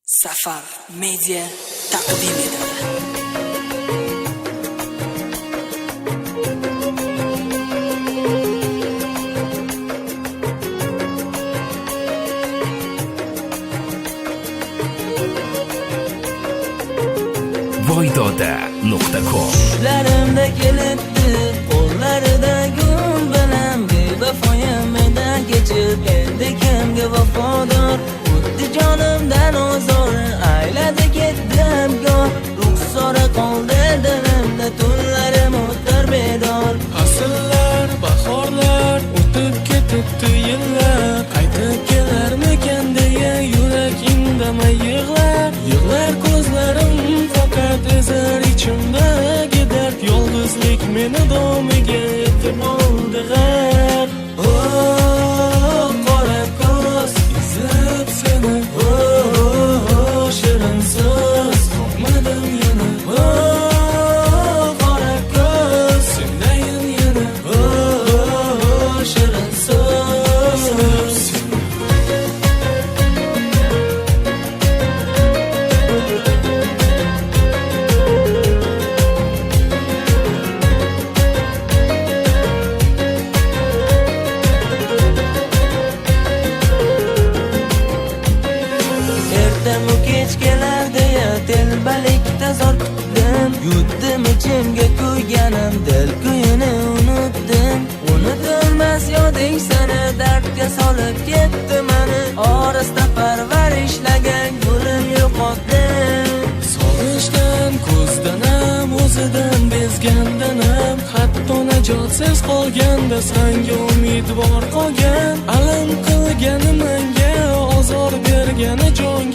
Safar Media taqdim etadi. voydoda.com Larimda kelibdi qo'llarida gul bilan bevafoyim mendan kechib endi kimga vafodor xuddi jonimdan ozor ayladi ketdim goh ruxsora qoldi dilimda tunlarim o'tar bedor Fasllar, bahorlar o'tib ketibdi yillar qaytib kelarmikan deya yurak indamay yig'lar ko'zlarim faqat ezar ichimdagi dard yolg'izlik meni domiga yetib oldi g'ar qora ko'z izlab seni shirin so'z topmadim yana qora ko'z sendayin yana shirin so'z ertamu kech kelar deya telbalikda zor kutdim yutdim ichimga kuyganim dil kuyini unutdim unutilmas yoding seni dardga solib ketdi mani orasida parvarishlagan gulim yo'qotdim Sog'ishdan ko'zdanam o'zidan bezgandanam hatto najotsiz qolganda sanga umidvor qolgan alam qilgani menga ozor bergani jonga